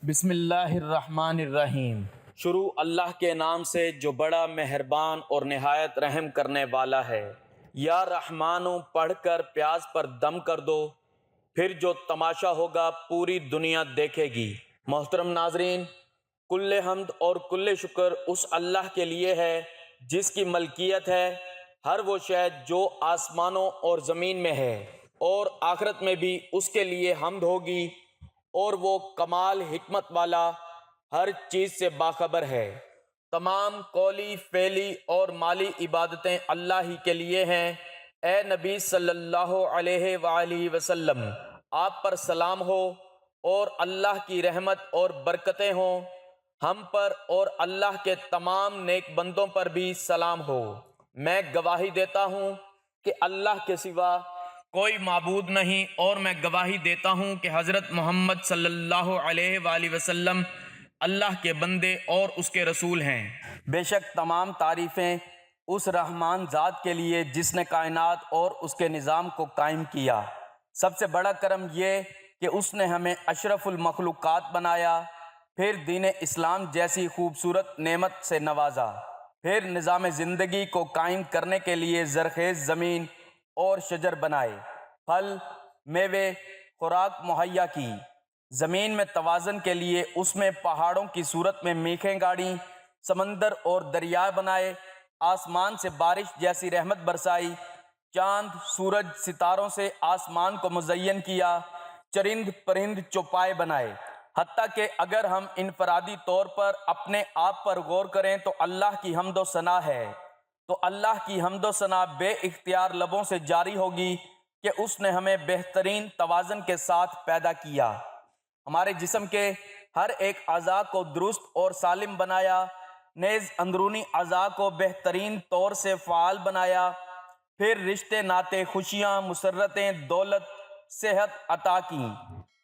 بسم اللہ الرحمن الرحیم۔ شروع اللہ کے نام سے جو بڑا مہربان اور نہایت رحم کرنے والا ہے۔ یا رحمانو پڑھ کر پیاز پر دم کر دو، پھر جو تماشا ہوگا پوری دنیا دیکھے گی۔ محترم ناظرین، کل حمد اور کل شکر اس اللہ کے لیے ہے جس کی ملکیت ہے ہر وہ شے جو آسمانوں اور زمین میں ہے، اور آخرت میں بھی اس کے لیے حمد ہوگی، اور وہ کمال حکمت والا ہر چیز سے باخبر ہے۔ تمام قولی، فعلی اور مالی عبادتیں اللہ ہی کے لیے ہیں۔ اے نبی صلی اللہ علیہ وآلہ وسلم، آپ پر سلام ہو اور اللہ کی رحمت اور برکتیں ہوں۔ ہم پر اور اللہ کے تمام نیک بندوں پر بھی سلام ہو۔ میں گواہی دیتا ہوں کہ اللہ کے سوا کوئی معبود نہیں، اور میں گواہی دیتا ہوں کہ حضرت محمد صلی اللہ علیہ وآلہ وسلم اللہ کے بندے اور اس کے رسول ہیں۔ بے شک تمام تعریفیں اس رحمان ذات کے لیے جس نے کائنات اور اس کے نظام کو قائم کیا۔ سب سے بڑا کرم یہ کہ اس نے ہمیں اشرف المخلوقات بنایا، پھر دین اسلام جیسی خوبصورت نعمت سے نوازا، پھر نظام زندگی کو قائم کرنے کے لیے زرخیز زمین اور شجر بنائے، پھل، میوے، خوراک مہیا کی۔ زمین میں توازن کے لیے اس میں پہاڑوں کی صورت میں میخیں گاڑی، سمندر اور دریا بنائے، آسمان سے بارش جیسی رحمت برسائی، چاند، سورج، ستاروں سے آسمان کو مزین کیا، چرند پرند چوپائے بنائے۔ حتیٰ کہ اگر ہم انفرادی طور پر اپنے آپ پر غور کریں تو اللہ کی حمد و ثنا ہے، تو اللہ کی حمد و ثنا بے اختیار لبوں سے جاری ہوگی کہ اس نے ہمیں بہترین توازن کے ساتھ پیدا کیا، ہمارے جسم کے ہر ایک اعضاء کو درست اور سالم بنایا، نیز اندرونی اعضاء کو بہترین طور سے فعال بنایا، پھر رشتے ناطے، خوشیاں، مسرتیں، دولت، صحت عطا کی۔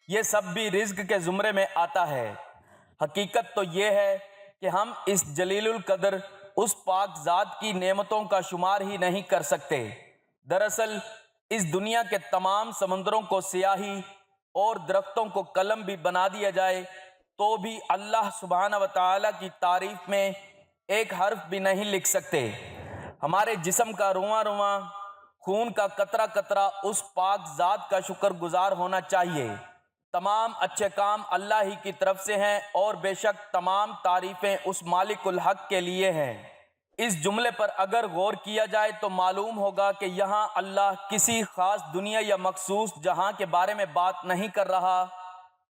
یہ سب بھی رزق کے زمرے میں آتا ہے۔ حقیقت تو یہ ہے کہ ہم اس جلیل القدر اس پاک ذات کی نعمتوں کا شمار ہی نہیں کر سکتے۔ دراصل اس دنیا کے تمام سمندروں کو سیاہی اور درختوں کو قلم بھی بنا دیا جائے تو بھی اللہ سبحانہ و تعالیٰ کی تعریف میں ایک حرف بھی نہیں لکھ سکتے۔ ہمارے جسم کا رواں رواں، خون کا قطرہ قطرہ اس پاک ذات کا شکر گزار ہونا چاہیے۔ تمام اچھے کام اللہ ہی کی طرف سے ہیں، اور بے شک تمام تعریفیں اس مالک الحق کے لیے ہیں۔ اس جملے پر اگر غور کیا جائے تو معلوم ہوگا کہ یہاں اللہ کسی خاص دنیا یا مخصوص جہاں کے بارے میں بات نہیں کر رہا،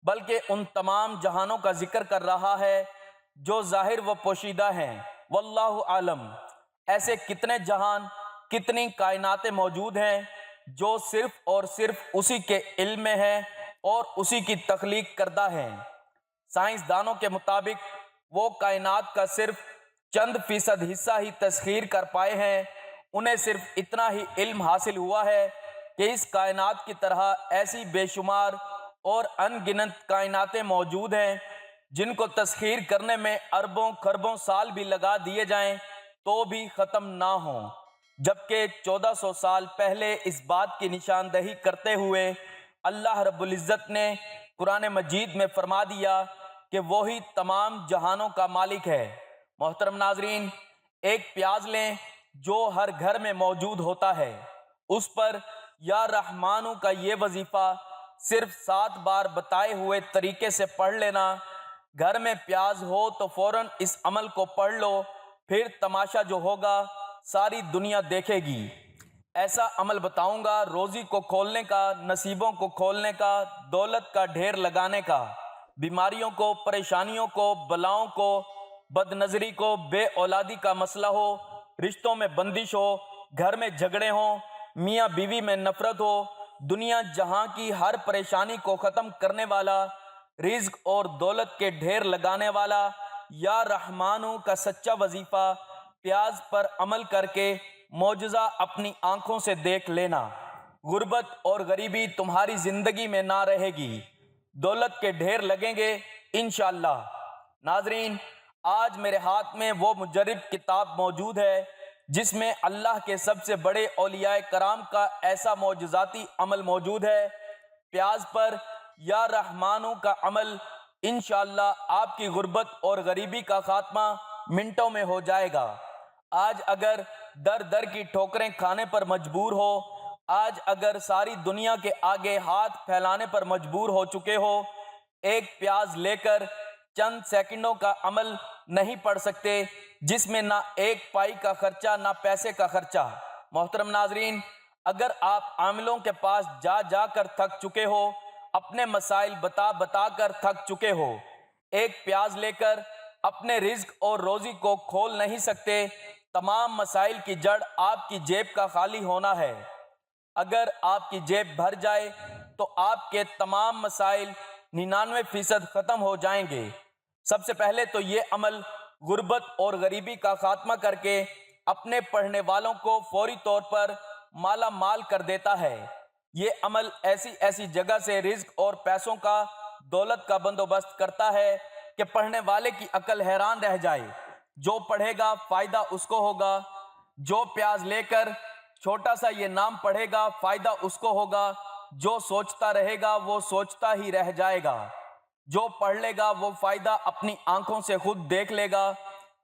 بلکہ ان تمام جہانوں کا ذکر کر رہا ہے جو ظاہر و پوشیدہ ہیں۔ واللہ عالم، ایسے کتنے جہان، کتنی کائناتیں موجود ہیں جو صرف اور صرف اسی کے علم میں ہیں اور اسی کی تخلیق کردہ ہیں۔ سائنسدانوں کے مطابق وہ کائنات کا صرف چند فیصد حصہ ہی تسخیر کر پائے ہیں۔ انہیں صرف اتنا ہی علم حاصل ہوا ہے کہ اس کائنات کی طرح ایسی بے شمار اور ان گنت کائناتیں موجود ہیں جن کو تسخیر کرنے میں اربوں خربوں سال بھی لگا دیے جائیں تو بھی ختم نہ ہوں، جبکہ 1400 سال پہلے اس بات کی نشاندہی کرتے ہوئے اللہ رب العزت نے قرآن مجید میں فرما دیا کہ وہی تمام جہانوں کا مالک ہے۔ محترم ناظرین، ایک پیاز لیں جو ہر گھر میں موجود ہوتا ہے، اس پر یا رحمانو کا یہ وظیفہ صرف 7 بار بتائے ہوئے طریقے سے پڑھ لینا۔ گھر میں پیاز ہو تو فوراً اس عمل کو پڑھ لو، پھر تماشا جو ہوگا ساری دنیا دیکھے گی۔ ایسا عمل بتاؤں گا روزی کو کھولنے کا، نصیبوں کو کھولنے کا، دولت کا ڈھیر لگانے کا، بیماریوں کو، پریشانیوں کو، بلاؤں کو، بد نظری کو، بے اولادی کا مسئلہ ہو، رشتوں میں بندش ہو، گھر میں جھگڑے ہوں، میاں بیوی میں نفرت ہو، دنیا جہاں کی ہر پریشانی کو ختم کرنے والا، رزق اور دولت کے ڈھیر لگانے والا یا رحمانو کا سچا وظیفہ پیاز پر عمل کر کے معجزہ اپنی آنکھوں سے دیکھ لینا۔ غربت اور غریبی تمہاری زندگی میں نہ رہے گی، دولت کے ڈھیر لگیں گے انشاءاللہ۔ ناظرین، آج میرے ہاتھ میں وہ مجرب کتاب موجود ہے جس میں اللہ کے سب سے بڑے اولیاء کرام کا ایسا معجزاتی عمل موجود ہے۔ پیاز پر یا رحمانو کا عمل انشاءاللہ آپ کی غربت اور غریبی کا خاتمہ منٹوں میں ہو جائے گا۔ آج اگر در در کی ٹھوکریں کھانے پر مجبور ہو، آج اگر ساری دنیا کے آگے ہاتھ پھیلانے پر مجبور ہو چکے ہو، ایک پیاز لے کر چند سیکنڈوں کا عمل نہیں پڑھ سکتے، جس میں نہ ایک پائی کا خرچہ نہ پیسے کا خرچہ۔ محترم ناظرین، اگر آپ عاملوں کے پاس جا جا کر تھک چکے ہو، اپنے مسائل بتا بتا کر تھک چکے ہو، ایک پیاز لے کر اپنے رزق اور روزی کو کھول نہیں سکتے، تمام مسائل کی جڑ آپ کی جیب کا خالی ہونا ہے۔ اگر آپ کی جیب بھر جائے تو آپ کے تمام مسائل 99% ختم ہو جائیں گے۔ سب سے پہلے تو یہ عمل غربت اور غریبی کا خاتمہ کر کے اپنے پڑھنے والوں کو فوری طور پر مالا مال کر دیتا ہے۔ یہ عمل ایسی ایسی جگہ سے رزق اور پیسوں کا، دولت کا بندوبست کرتا ہے کہ پڑھنے والے کی عقل حیران رہ جائے۔ جو پڑھے گا فائدہ اس کو ہوگا، جو پیاز لے کر چھوٹا سا یہ نام پڑھے گا فائدہ اس کو ہوگا، جو سوچتا رہے گا وہ سوچتا ہی رہ جائے گا، جو پڑھ لے گا وہ فائدہ اپنی آنکھوں سے خود دیکھ لے گا،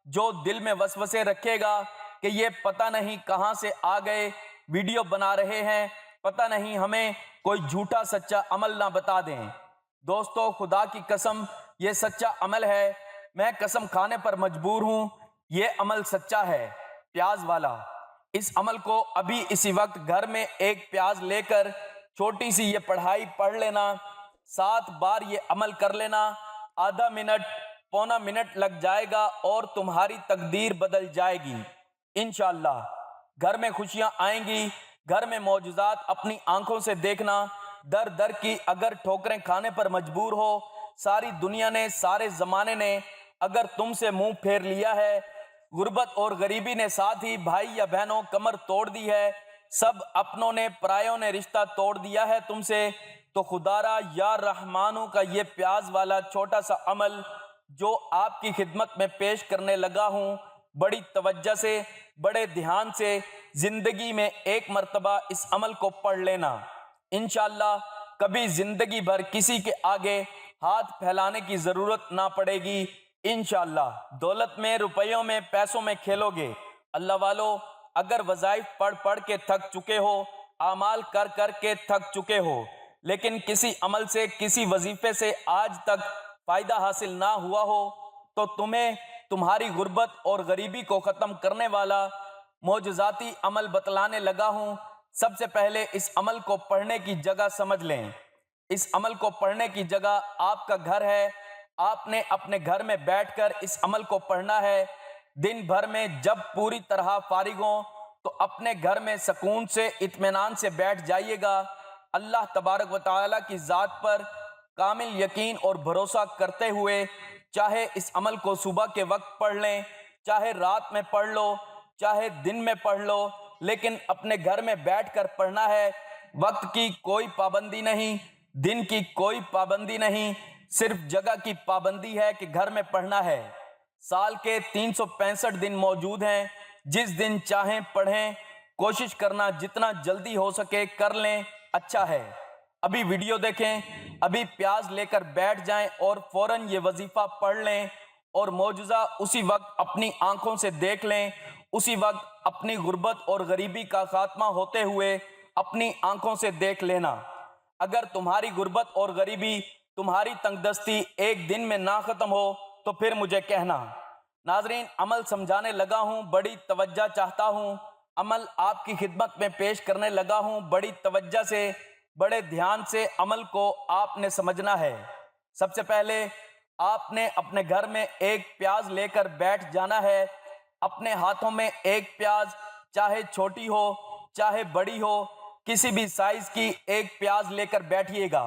جو دل میں وسوسے رکھے گا کہ یہ پتہ نہیں کہاں سے آ گئے، ویڈیو بنا رہے ہیں، پتہ نہیں ہمیں کوئی جھوٹا سچا عمل نہ بتا دیں۔ دوستو، خدا کی قسم یہ سچا عمل ہے، میں قسم کھانے پر مجبور ہوں، یہ عمل سچا ہے، پیاز والا۔ اس عمل کو ابھی اسی وقت گھر میں ایک پیاز لے کر چھوٹی سی یہ پڑھائی پڑھ لینا، 7 بار یہ عمل کر لینا، آدھا منٹ پونا منٹ لگ جائے گا اور تمہاری تقدیر بدل جائے گی انشاءاللہ۔ گھر میں خوشیاں آئیں گی، گھر میں معجزات اپنی آنکھوں سے دیکھنا۔ در در کی اگر ٹھوکریں کھانے پر مجبور ہو، ساری دنیا نے، سارے زمانے نے اگر تم سے منہ پھیر لیا ہے، غربت اور غریبی نے ساتھ ہی بھائی یا بہنوں کمر توڑ دی ہے، سب اپنوں نے پرایوں نے رشتہ توڑ دیا ہے تم سے، تو خدارا یا رحمانوں کا یہ پیاز والا چھوٹا سا عمل جو آپ کی خدمت میں پیش کرنے لگا ہوں، بڑی توجہ سے، بڑے دھیان سے زندگی میں ایک مرتبہ اس عمل کو پڑھ لینا۔ انشاءاللہ کبھی زندگی بھر کسی کے آگے ہاتھ پھیلانے کی ضرورت نہ پڑے گی انشاءاللہ۔ دولت میں، روپیوں میں، پیسوں میں کھیلو گے۔ اللہ والو، اگر وظائف پڑھ پڑھ کے تھک چکے ہو، اعمال کر کر کے تھک چکے ہو، لیکن کسی عمل سے، کسی وظیفے سے آج تک فائدہ حاصل نہ ہوا ہو، تو تمہیں تمہاری غربت اور غریبی کو ختم کرنے والا معجزاتی عمل بتلانے لگا ہوں۔ سب سے پہلے اس عمل کو پڑھنے کی جگہ سمجھ لیں۔ اس عمل کو پڑھنے کی جگہ آپ کا گھر ہے۔ آپ نے اپنے گھر میں بیٹھ کر اس عمل کو پڑھنا ہے۔ دن بھر میں جب پوری طرح فارغ ہوں تو اپنے گھر میں سکون سے، اطمینان سے بیٹھ جائیے گا، اللہ تبارک و تعالیٰ کی ذات پر کامل یقین اور بھروسہ کرتے ہوئے، چاہے اس عمل کو صبح کے وقت پڑھ لیں، چاہے رات میں پڑھ لو، چاہے دن میں پڑھ لو، لیکن اپنے گھر میں بیٹھ کر پڑھنا ہے۔ وقت کی کوئی پابندی نہیں، دن کی کوئی پابندی نہیں، صرف جگہ کی پابندی ہے کہ گھر میں پڑھنا ہے۔ سال کے 365 دن موجود ہیں، جس دن چاہیں پڑھیں، کوشش کرنا جتنا جلدی ہو سکے کر لیں، اچھا ہے۔ ابھی ویڈیو دیکھیں، ابھی پیاز لے کر بیٹھ جائیں اور فوراً یہ وظیفہ پڑھ لیں، اور معجزہ اسی وقت اپنی آنکھوں سے دیکھ لیں، اسی وقت اپنی غربت اور غریبی کا خاتمہ ہوتے ہوئے اپنی آنکھوں سے دیکھ لینا۔ اگر تمہاری غربت اور غریبی، تمہاری تنگ دستی ایک دن میں نہ ختم ہو تو پھر مجھے کہنا۔ ناظرین، عمل سمجھانے لگا ہوں، بڑی توجہ چاہتا ہوں، عمل آپ کی خدمت میں پیش کرنے لگا ہوں، بڑی توجہ سے، بڑے دھیان سے عمل کو آپ نے سمجھنا ہے۔ سب سے پہلے آپ نے اپنے گھر میں ایک پیاز لے کر بیٹھ جانا ہے۔ اپنے ہاتھوں میں ایک پیاز، چاہے چھوٹی ہو چاہے بڑی ہو، کسی بھی سائز کی ایک پیاز لے کر بیٹھیے گا،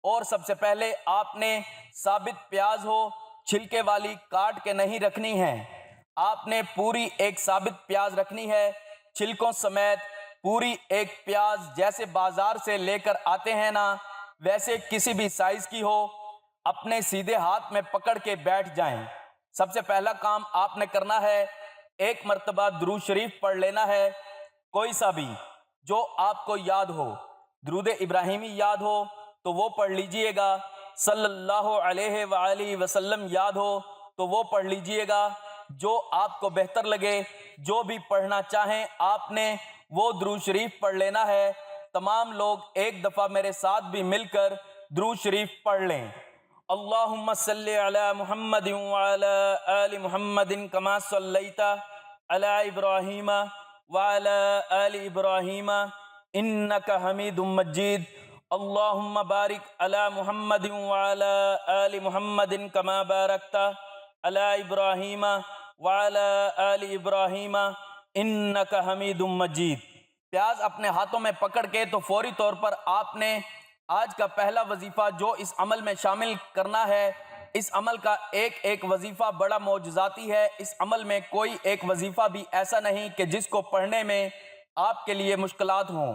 اور سب سے پہلے آپ نے ثابت پیاز ہو، چھلکے والی کاٹ کے نہیں رکھنی ہے۔ آپ نے پوری ایک ثابت پیاز رکھنی ہے، چھلکوں سمیت پوری ایک پیاز، جیسے بازار سے لے کر آتے ہیں نا، ویسے کسی بھی سائز کی ہو، اپنے سیدھے ہاتھ میں پکڑ کے بیٹھ جائیں۔ سب سے پہلا کام آپ نے کرنا ہے، ایک مرتبہ درود شریف پڑھ لینا ہے، کوئی سا بھی جو آپ کو یاد ہو۔ درود ابراہیمی یاد ہو تو وہ پڑھ لیجئے گا، صلی اللہ علیہ وآلہ وسلم یاد ہو تو وہ پڑھ لیجئے گا، جو آپ کو بہتر لگے، جو بھی پڑھنا چاہیں آپ نے وہ درود شریف پڑھ لینا ہے۔ تمام لوگ ایک دفعہ میرے ساتھ بھی مل کر درود شریف پڑھ لیں۔ اللہم صلی علی محمد وعلی آل محمد کما صلیت علی ابراہیم وعلی آل ابراہیم انک حمید مجید۔ اللہم بارک علی محمد وعلی آل محمد کما بارکت علی ابراہیم وعلی آل ابراہیم انک حمید مجید۔ پیاز اپنے ہاتھوں میں پکڑ کے تو فوری طور پر آپ نے آج کا پہلا وظیفہ جو اس عمل میں شامل کرنا ہے، اس عمل کا ایک ایک وظیفہ بڑا معجزاتی ہے۔ اس عمل میں کوئی ایک وظیفہ بھی ایسا نہیں کہ جس کو پڑھنے میں آپ کے لیے مشکلات ہوں۔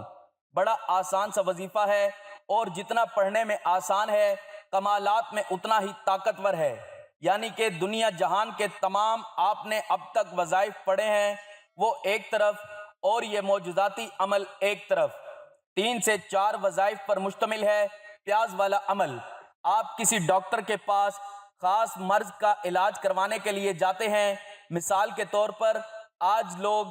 بڑا آسان سا وظیفہ ہے، اور جتنا پڑھنے میں آسان ہے کمالات میں اتنا ہی طاقتور ہے۔ یعنی کہ دنیا جہان کے تمام آپ نے اب تک وظائف پڑھے ہیں وہ ایک طرف، اور یہ معجزاتی عمل ایک طرف۔ 3 سے 4 وظائف پر مشتمل ہے پیاز والا عمل۔ آپ کسی ڈاکٹر کے پاس خاص مرض کا علاج کروانے کے لیے جاتے ہیں، مثال کے طور پر آج لوگ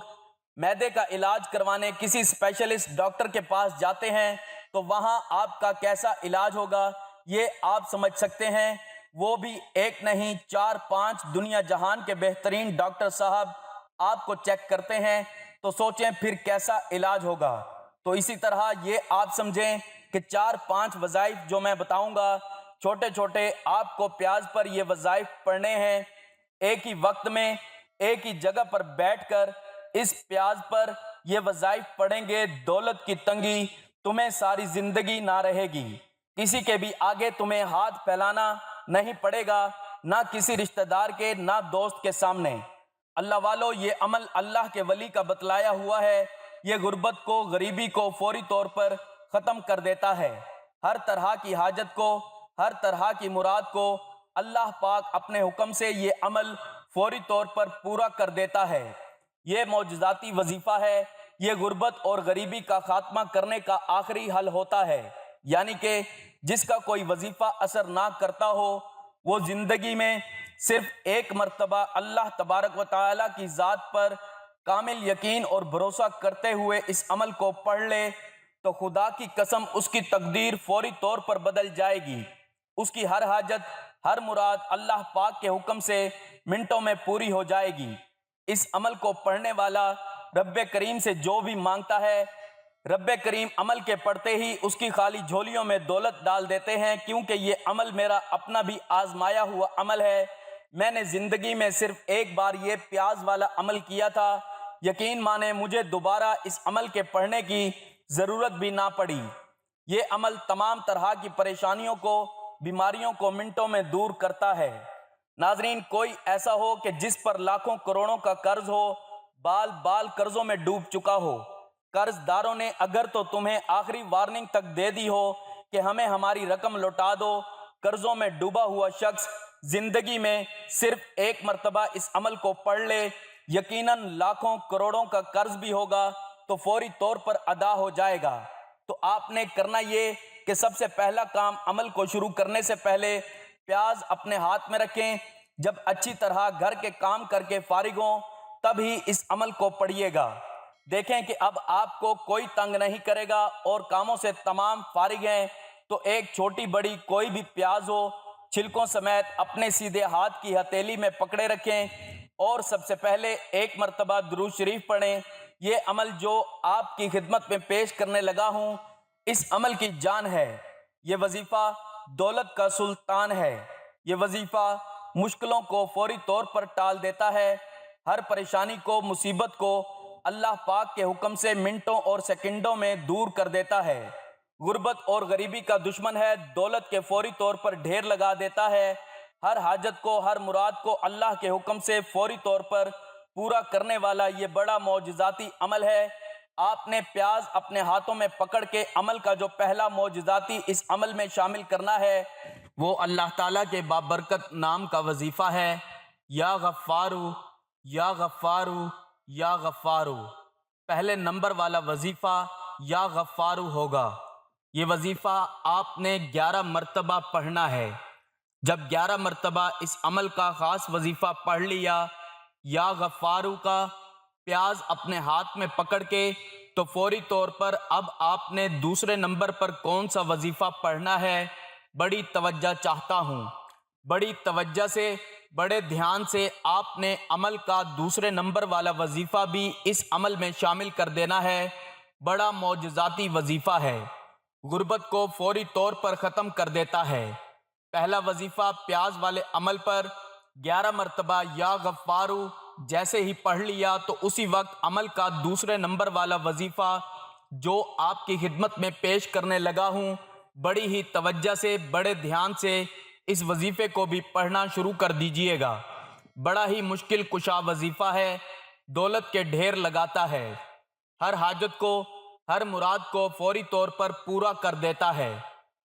معدے کا علاج کروانے کسی اسپیشلسٹ ڈاکٹر کے پاس جاتے ہیں تو وہاں آپ کا کیسا علاج ہوگا یہ آپ سمجھ سکتے ہیں۔ وہ بھی ایک نہیں 4-5 دنیا جہان کے بہترین ڈاکٹر صاحب آپ کو چیک کرتے ہیں، تو سوچیں پھر کیسا علاج ہوگا۔ تو اسی طرح یہ آپ سمجھیں کہ 4-5 وظائف جو میں بتاؤں گا، چھوٹے چھوٹے آپ کو پیاز پر یہ وظائف پڑھنے ہیں۔ ایک ہی وقت میں ایک ہی جگہ پر بیٹھ کر اس پیاز پر یہ وظائف پڑھیں گے، دولت کی تنگی تمہیں ساری زندگی نہ رہے گی۔ کسی کے بھی آگے تمہیں ہاتھ پھیلانا نہیں پڑے گا، نہ کسی رشتہ دار کے، نہ دوست کے سامنے۔ اللہ والو، یہ عمل اللہ کے ولی کا بتلایا ہوا ہے۔ یہ غربت کو، غریبی کو فوری طور پر ختم کر دیتا ہے۔ ہر طرح کی حاجت کو، ہر طرح کی مراد کو اللہ پاک اپنے حکم سے یہ عمل فوری طور پر پورا کر دیتا ہے۔ یہ معجزاتی وظیفہ ہے۔ یہ غربت اور غریبی کا خاتمہ کرنے کا آخری حل ہوتا ہے۔ یعنی کہ جس کا کوئی وظیفہ اثر نہ کرتا ہو، وہ زندگی میں صرف ایک مرتبہ اللہ تبارک و تعالیٰ کی ذات پر کامل یقین اور بھروسہ کرتے ہوئے اس عمل کو پڑھ لے تو خدا کی قسم اس کی تقدیر فوری طور پر بدل جائے گی۔ اس کی ہر حاجت، ہر مراد اللہ پاک کے حکم سے منٹوں میں پوری ہو جائے گی۔ اس عمل کو پڑھنے والا رب کریم سے جو بھی مانگتا ہے، رب کریم عمل کے پڑھتے ہی اس کی خالی جھولیوں میں دولت ڈال دیتے ہیں، کیونکہ یہ عمل میرا اپنا بھی آزمایا ہوا عمل ہے۔ میں نے زندگی میں صرف ایک بار یہ پیاز والا عمل کیا تھا، یقین مانے مجھے دوبارہ اس عمل کے پڑھنے کی ضرورت بھی نہ پڑی۔ یہ عمل تمام طرح کی پریشانیوں کو، بیماریوں کو منٹوں میں دور کرتا ہے۔ ناظرین، کوئی ایسا ہو کہ جس پر لاکھوں کروڑوں کا قرض ہو، بال بال قرضوں میں ڈوب چکا ہو، قرض داروں نے اگر تو تمہیں آخری وارننگ تک دے دی ہو کہ ہمیں ہماری رقم لوٹا دو، قرضوں میں ڈوبا ہوا شخص زندگی میں صرف ایک مرتبہ اس عمل کو پڑھ لے، یقیناً لاکھوں کروڑوں کا قرض بھی ہوگا تو فوری طور پر ادا ہو جائے گا۔ تو آپ نے کرنا یہ کہ سب سے پہلا کام، عمل کو شروع کرنے سے پہلے پیاز اپنے ہاتھ میں رکھیں۔ جب اچھی طرح گھر کے کام کر کے فارغ ہوں تب ہی اس عمل کو پڑھیے گا۔ دیکھیں کہ اب آپ کو کوئی تنگ نہیں کرے گا اور کاموں سے تمام فارغ ہیں تو ایک چھوٹی بڑی کوئی بھی پیاز ہو، چھلکوں سمیت اپنے سیدھے ہاتھ کی ہتھیلی میں پکڑے رکھیں اور سب سے پہلے ایک مرتبہ درود شریف پڑھیں۔ یہ عمل جو آپ کی خدمت میں پیش کرنے لگا ہوں، اس عمل کی جان ہے۔ یہ وظیفہ دولت کا سلطان ہے۔ یہ وظیفہ مشکلوں کو فوری طور پر ٹال دیتا ہے۔ ہر پریشانی کو، مصیبت کو اللہ پاک کے حکم سے منٹوں اور سیکنڈوں میں دور کر دیتا ہے۔ غربت اور غریبی کا دشمن ہے، دولت کے فوری طور پر ڈھیر لگا دیتا ہے۔ ہر حاجت کو، ہر مراد کو اللہ کے حکم سے فوری طور پر پورا کرنے والا یہ بڑا معجزاتی عمل ہے۔ آپ نے پیاز اپنے ہاتھوں میں پکڑ کے عمل کا جو پہلا معجزاتی اس عمل میں شامل کرنا ہے وہ اللہ تعالیٰ کے بابرکت نام کا وظیفہ ہے، یا غفارو یا غفارو یا غفارو۔ پہلے نمبر والا وظیفہ یا غفارو ہوگا۔ یہ وظیفہ آپ نے 11 مرتبہ پڑھنا ہے۔ جب 11 مرتبہ اس عمل کا خاص وظیفہ پڑھ لیا، یا غفارو کا پیاز اپنے ہاتھ میں پکڑ کے، تو فوری طور پر اب آپ نے دوسرے نمبر پر کون سا وظیفہ پڑھنا ہے، بڑی توجہ چاہتا ہوں۔ بڑی توجہ سے، بڑے دھیان سے آپ نے عمل کا دوسرے نمبر والا وظیفہ بھی اس عمل میں شامل کر دینا ہے۔ بڑا معجزاتی وظیفہ ہے، غربت کو فوری طور پر ختم کر دیتا ہے۔ پہلا وظیفہ پیاز والے عمل پر 11 مرتبہ یا غفارو جیسے ہی پڑھ لیا، تو اسی وقت عمل کا دوسرے نمبر والا وظیفہ جو آپ کی خدمت میں پیش کرنے لگا ہوں، بڑی ہی توجہ سے، بڑے دھیان سے اس وظیفے کو بھی پڑھنا شروع کر دیجئے گا۔ بڑا ہی مشکل کشا وظیفہ ہے، دولت کے ڈھیر لگاتا ہے، ہر حاجت کو، ہر مراد کو فوری طور پر پورا کر دیتا ہے۔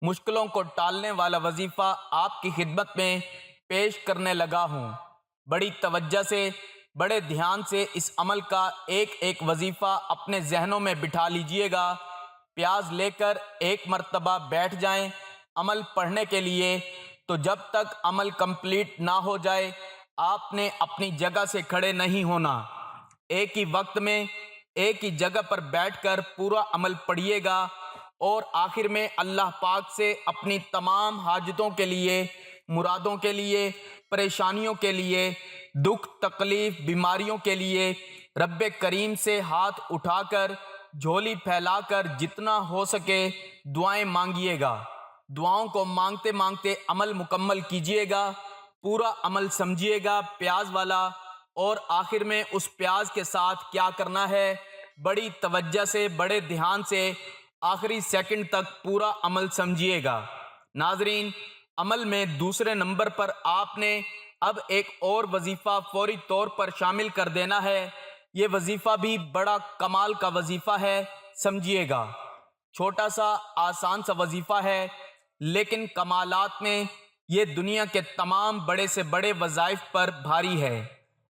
مشکلوں کو ٹالنے والا وظیفہ آپ کی خدمت میں پیش کرنے لگا ہوں۔ بڑی توجہ سے، بڑے دھیان سے اس عمل کا ایک ایک وظیفہ اپنے ذہنوں میں بٹھا لیجئے گا۔ پیاز لے کر ایک مرتبہ بیٹھ جائیں عمل پڑھنے کے لیے، تو جب تک عمل کمپلیٹ نہ ہو جائے آپ نے اپنی جگہ سے کھڑے نہیں ہونا۔ ایک ہی وقت میں ایک ہی جگہ پر بیٹھ کر پورا عمل پڑھیے گا، اور آخر میں اللہ پاک سے اپنی تمام حاجتوں کے لیے، مرادوں کے لیے، پریشانیوں کے لیے، دکھ تکلیف بیماریوں کے لیے رب کریم سے ہاتھ اٹھا کر، جھولی پھیلا کر جتنا ہو سکے دعائیں مانگیے گا۔ دعاؤں کو مانگتے مانگتے عمل مکمل کیجیے گا، پورا عمل سمجھیے گا پیاز والا، اور آخر میں اس پیاز کے ساتھ کیا کرنا ہے، بڑی توجہ سے، بڑے دھیان سے آخری سیکنڈ تک پورا عمل سمجھیے گا۔ ناظرین، عمل میں دوسرے نمبر پر آپ نے اب ایک اور وظیفہ فوری طور پر شامل کر دینا ہے۔ یہ وظیفہ بھی بڑا کمال کا وظیفہ ہے، سمجھیے گا۔ چھوٹا سا آسان سا وظیفہ ہے، لیکن کمالات میں یہ دنیا کے تمام بڑے سے بڑے وظائف پر بھاری ہے۔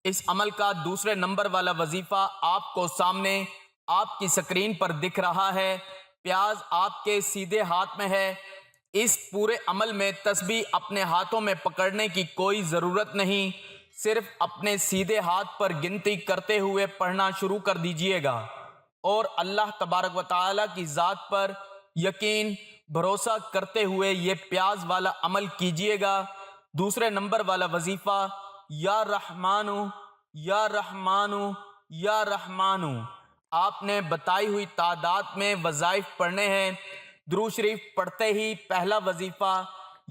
اس عمل کا دوسرے نمبر والا وظیفہ آپ کو سامنے آپ کی سکرین پر دکھ رہا ہے۔ پیاز آپ کے سیدھے ہاتھ میں ہے۔ اس پورے عمل میں تسبیح اپنے ہاتھوں میں پکڑنے کی کوئی ضرورت نہیں، صرف اپنے سیدھے ہاتھ پر گنتی کرتے ہوئے پڑھنا شروع کر دیجئے گا، اور اللہ تبارک و تعالی کی ذات پر یقین، بھروسہ کرتے ہوئے یہ پیاز والا عمل کیجئے گا۔ دوسرے نمبر والا وظیفہ یا رحمانو، یا رحمانو، یا رحمانو، آپ نے بتائی ہوئی تعداد میں وظائف پڑھنے ہیں۔ درود شریف پڑھتے ہی پہلا وظیفہ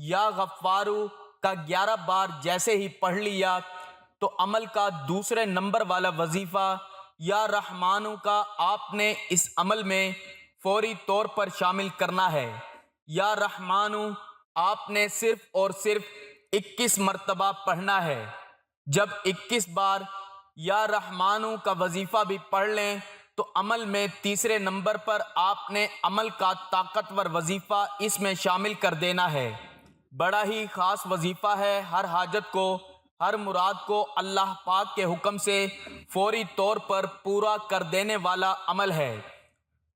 یا غفارو کا 11 بار جیسے ہی پڑھ لیا، تو عمل کا دوسرے نمبر والا وظیفہ یا رحمانو کا آپ نے اس عمل میں فوری طور پر شامل کرنا ہے۔ یا رحمانو آپ نے صرف اور صرف 21 مرتبہ پڑھنا ہے۔ جب 21 بار یا رحمانو کا وظیفہ بھی پڑھ لیں، تو عمل میں تیسرے نمبر پر آپ نے عمل کا طاقتور وظیفہ اس میں شامل کر دینا ہے۔ بڑا ہی خاص وظیفہ ہے، ہر حاجت کو، ہر مراد کو اللہ پاک کے حکم سے فوری طور پر پورا کر دینے والا عمل ہے۔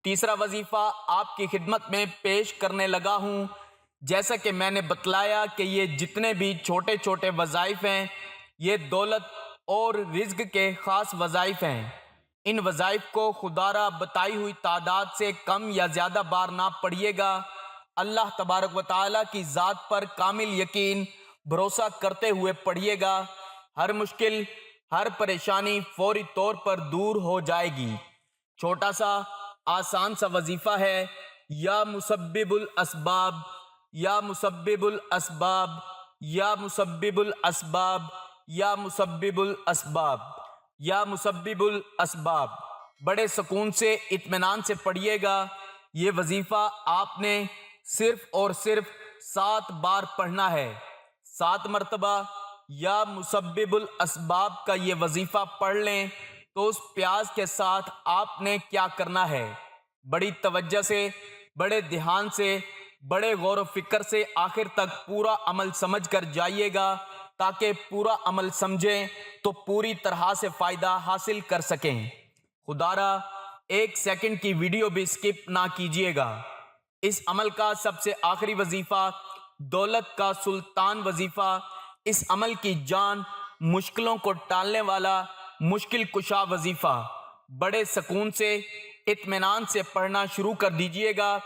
تیسرا وظیفہ آپ کی خدمت میں پیش کرنے لگا ہوں۔ جیسا کہ میں نے بتلایا کہ یہ جتنے بھی چھوٹے چھوٹے وظائف ہیں، یہ دولت اور رزق کے خاص وظائف ہیں۔ ان وظائف کو خدا را بتائی ہوئی تعداد سے کم یا زیادہ بار نہ پڑھیے گا۔ اللہ تبارک و تعالی کی ذات پر کامل یقین، بھروسہ کرتے ہوئے پڑھیے گا۔ ہر مشکل، ہر پریشانی فوری طور پر دور ہو جائے گی۔ چھوٹا سا آسان سا وظیفہ ہے، یا مسبب الاسباب، یا مسبب الاسباب، یا مسبب الاسباب، یا مسبب الاسباب، یا مسبب الاسباب۔ بڑے سکون سے، اطمینان سے پڑھیے گا۔ یہ وظیفہ آپ نے صرف اور صرف 7 بار پڑھنا ہے۔ 7 مرتبہ یا مسبب الاسباب کا یہ وظیفہ پڑھ لیں، تو اس پیاز کے ساتھ آپ نے کیا کرنا ہے، بڑی توجہ سے، بڑے دھیان سے، بڑے غور و فکر سے آخر تک پورا عمل سمجھ کر جائیے گا، تاکہ پورا عمل سمجھیں تو پوری طرح سے فائدہ حاصل کر سکیں۔ خدا را 1 سیکنڈ کی ویڈیو بھی سکپ نہ کیجیے گا۔ اس عمل کا سب سے آخری وظیفہ دولت کا سلطان وظیفہ، اس عمل کی جان مشکلوں کو ٹالنے والا مشکل کشا وظیفہ بڑے سکون سے اطمینان سے پڑھنا شروع کر دیجئے گا۔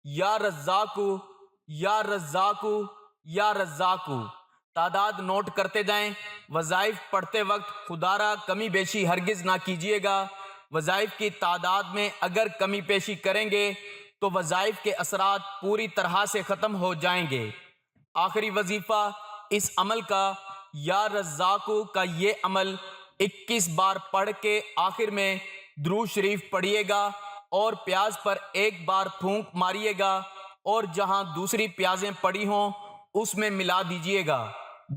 یا رزاقو یا رزاقو یا رزاقو، تعداد نوٹ کرتے جائیں۔ وظائف پڑھتے وقت خدا را کمی بیشی ہرگز نہ کیجیے گا۔ وظائف کی تعداد میں اگر کمی بیشی کریں گے تو وظائف کے اثرات پوری طرح سے ختم ہو جائیں گے۔ آخری وظیفہ اس عمل کا یا رزاقو کا یہ عمل 21 بار پڑھ کے آخر میں درود شریف پڑھیے گا اور پیاز پر ایک بار پھونک ماریے گا اور جہاں دوسری پیازیں پڑی ہوں اس میں ملا دیجیے گا۔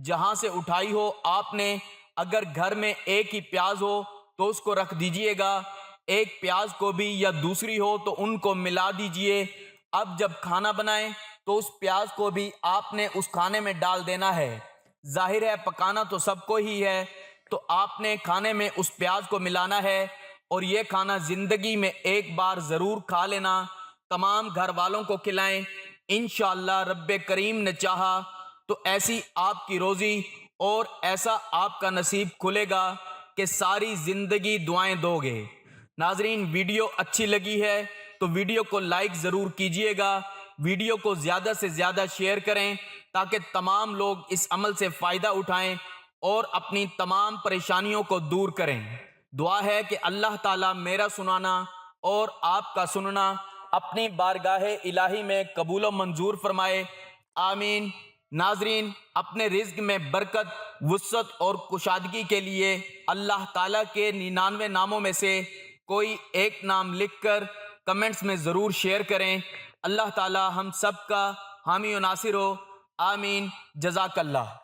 جہاں سے اٹھائی ہو آپ نے، اگر گھر میں ایک ہی پیاز ہو تو اس کو رکھ دیجیے گا، ایک پیاز کو بھی یا دوسری ہو تو ان کو ملا دیجیے۔ اب جب کھانا بنائیں تو اس پیاز کو بھی آپ نے اس کھانے میں ڈال دینا ہے۔ ظاہر ہے پکانا تو سب کو ہی ہے، تو آپ نے کھانے میں اس پیاز کو ملانا ہے اور یہ کھانا زندگی میں ایک بار ضرور کھا لینا، تمام گھر والوں کو کھلائیں۔ انشاءاللہ رب کریم نے چاہا تو ایسی آپ کی روزی اور ایسا آپ کا نصیب کھلے گا کہ ساری زندگی دعائیں دو گے۔ ناظرین، ویڈیو اچھی لگی ہے تو ویڈیو کو لائک ضرور کیجئے گا، ویڈیو کو زیادہ سے زیادہ شیئر کریں تاکہ تمام لوگ اس عمل سے فائدہ اٹھائیں اور اپنی تمام پریشانیوں کو دور کریں۔ دعا ہے کہ اللہ تعالیٰ میرا سنانا اور آپ کا سننا اپنی بارگاہ الہی میں قبول و منظور فرمائے، آمین۔ ناظرین، اپنے رزق میں برکت، وسعت اور کشادگی کے لیے اللہ تعالیٰ کے 99 ناموں میں سے کوئی ایک نام لکھ کر کمنٹس میں ضرور شیئر کریں۔ اللہ تعالیٰ ہم سب کا حامی و ناصر ہو، آمین۔ جزاک اللہ۔